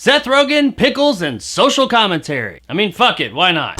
Seth Rogen, pickles, and social commentary. I mean, fuck it, why not?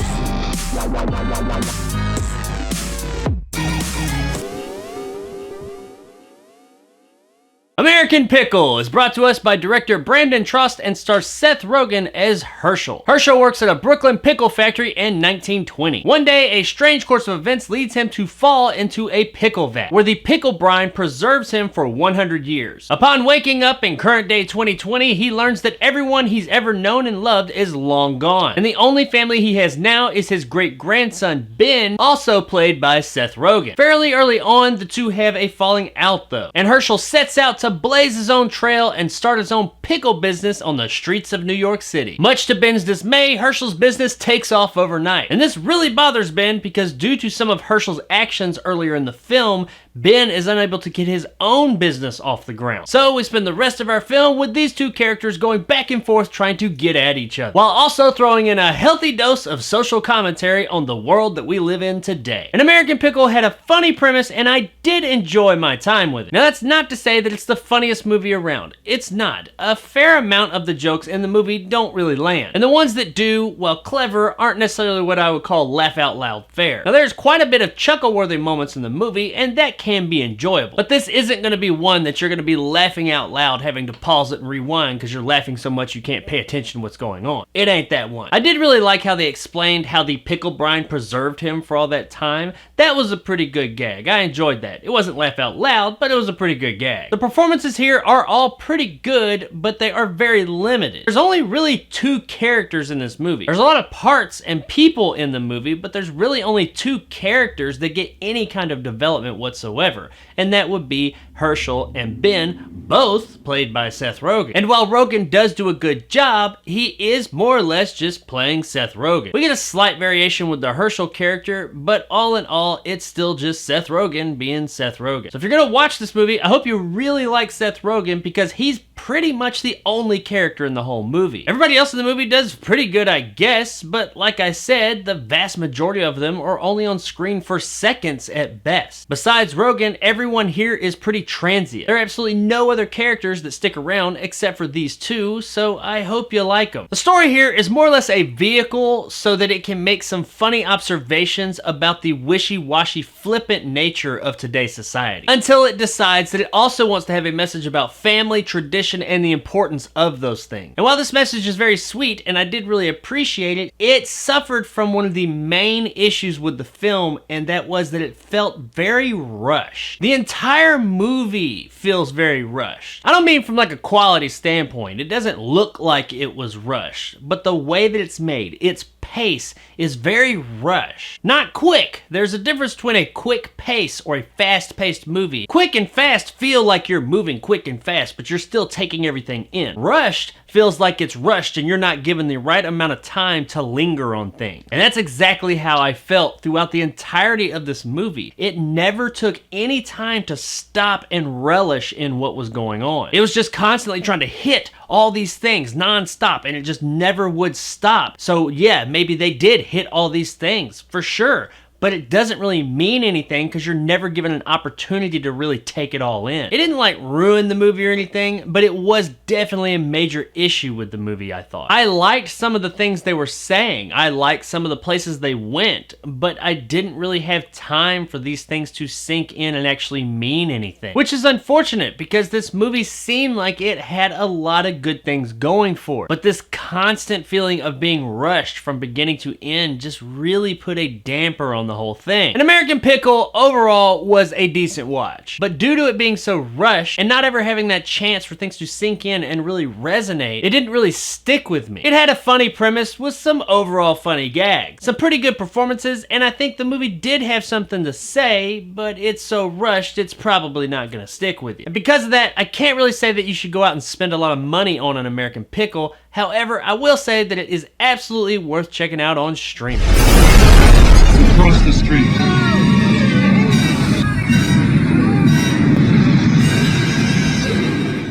American Pickle is brought to us by director Brandon Trost and stars Seth Rogen as Herschel. Herschel works at a Brooklyn pickle factory in 1920. One day, a strange course of events leads him to fall into a pickle vat, where the pickle brine preserves him for 100 years. Upon waking up in current day 2020, he learns that everyone he's ever known and loved is long gone, and the only family he has now is his great-grandson Ben, also played by Seth Rogen. Fairly early on, the two have a falling out though, and Herschel sets out to blaze his own trail and start his own pickle business on the streets of New York City. Much to Ben's dismay, Herschel's business takes off overnight. And this really bothers Ben because due to some of Herschel's actions earlier in the film, Ben is unable to get his own business off the ground. So we spend the rest of our film with these two characters going back and forth trying to get at each other, while also throwing in a healthy dose of social commentary on the world that we live in today. An American Pickle had a funny premise and I did enjoy my time with it. Now that's not to say that it's the funniest movie around. It's not. A fair amount of the jokes in the movie don't really land. And the ones that do, while clever, aren't necessarily what I would call laugh out loud fare. Now there's quite a bit of chuckle-worthy moments in the movie and that can be enjoyable. But this isn't going to be one that you're going to be laughing out loud having to pause it and rewind because you're laughing so much you can't pay attention to what's going on. It ain't that one. I did really like how they explained how the pickle brine preserved him for all that time. That was a pretty good gag. I enjoyed that. It wasn't laugh out loud, but it was a pretty good gag. The performances here are all pretty good, but they are very limited. There's only really two characters in this movie. There's a lot of parts and people in the movie, but there's really only two characters that get any kind of development whatsoever, and that would be Herschel and Ben, both played by Seth Rogen. And while Rogen does do a good job, he is more or less just playing Seth Rogen. We get a slight variation with the Herschel character, but all in all, it's still just Seth Rogen being Seth Rogen. So if you're gonna watch this movie, I hope you really like Seth Rogen because he's pretty much the only character in the whole movie. Everybody else in the movie does pretty good, I guess, but like I said, the vast majority of them are only on screen for seconds at best. Besides Rogen, everyone here is pretty transient. There are absolutely no other characters that stick around except for these two, so I hope you like them. The story here is more or less a vehicle so that it can make some funny observations about the wishy-washy, flippant nature of today's society, until it decides that it also wants to have a message about family, tradition, and the importance of those things. And while this message is very sweet, and I did really appreciate it, it suffered from one of the main issues with the film, and that was that it felt very rushed. The entire movie feels very rushed. I don't mean from like a quality standpoint. It doesn't look like it was rushed, but the way that it's made, its pace is very rushed. Not quick. There's a difference between a quick pace or a fast-paced movie. Quick and fast feel like you're moving quick and fast, but you're still taking everything in. Rushed feels like it's rushed and you're not given the right amount of time to linger on things. And that's exactly how I felt throughout the entirety of this movie. It never took any time to stop and relish in what was going on. It was just constantly trying to hit all these things non-stop and it just never would stop. So yeah, maybe they did hit all these things for sure, but it doesn't really mean anything because you're never given an opportunity to really take it all in. It didn't like ruin the movie or anything, but it was definitely a major issue with the movie, I thought. I liked some of the things they were saying. I liked some of the places they went, but I didn't really have time for these things to sink in and actually mean anything. Which is unfortunate because this movie seemed like it had a lot of good things going for it. But this constant feeling of being rushed from beginning to end just really put a damper on the whole thing. An American Pickle overall was a decent watch, but due to it being so rushed and not ever having that chance for things to sink in and really resonate, it didn't really stick with me. It had a funny premise with some overall funny gags, some pretty good performances, and I think the movie did have something to say, but it's so rushed it's probably not gonna stick with you. And because of that, I can't really say that you should go out and spend a lot of money on An American Pickle. However, I will say that it is absolutely worth checking out on streaming. Across the street.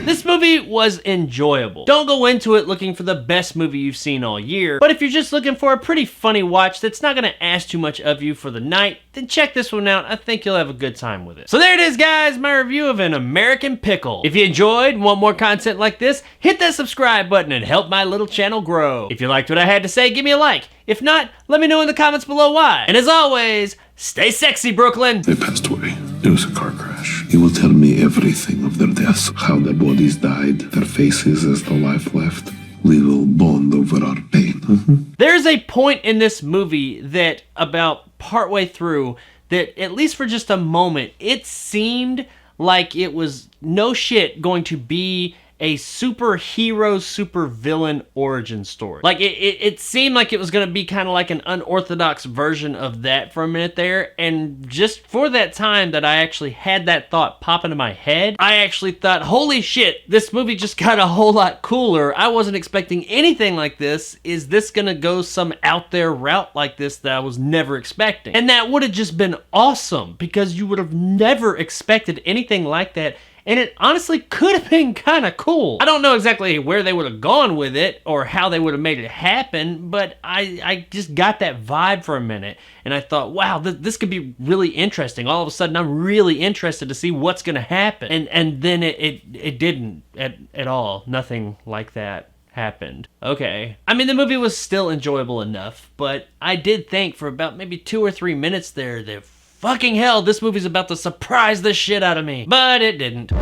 This movie movie was enjoyable. Don't go into it looking for the best movie you've seen all year, but if you're just looking for a pretty funny watch that's not gonna ask too much of you for the night, then check this one out. I think you'll have a good time with it. So there it is, guys, my review of An American Pickle. If you enjoyed and want more content like this, hit that subscribe button and help my little channel grow. If you liked what I had to say, give me a like. If not, let me know in the comments below why. And as always, stay sexy, Brooklyn. They passed away. It was a car crash. He will tell me everything of their deaths, how their bodies died, their faces as the life left. We will bond over our pain. There's a point in this movie that about partway through that, at least for just a moment, it seemed like it was no shit going to be a superhero, supervillain origin story. Like, it seemed like it was gonna be kind of like an unorthodox version of that for a minute there, and just for that time that I actually had that thought pop into my head, I actually thought, holy shit, this movie just got a whole lot cooler. I wasn't expecting anything like this. Is this gonna go some out there route like this that I was never expecting? And that would have just been awesome, because you would have never expected anything like that. And it honestly could have been kind of cool. I don't know exactly where they would have gone with it or how they would have made it happen, but I just got that vibe for a minute. And I thought, wow, this could be really interesting. All of a sudden, I'm really interested to see what's going to happen. And then it didn't at all. Nothing like that happened. Okay. I mean, the movie was still enjoyable enough, but I did think for about maybe 2 or 3 minutes there that fucking hell, this movie's about to surprise the shit out of me. But it didn't.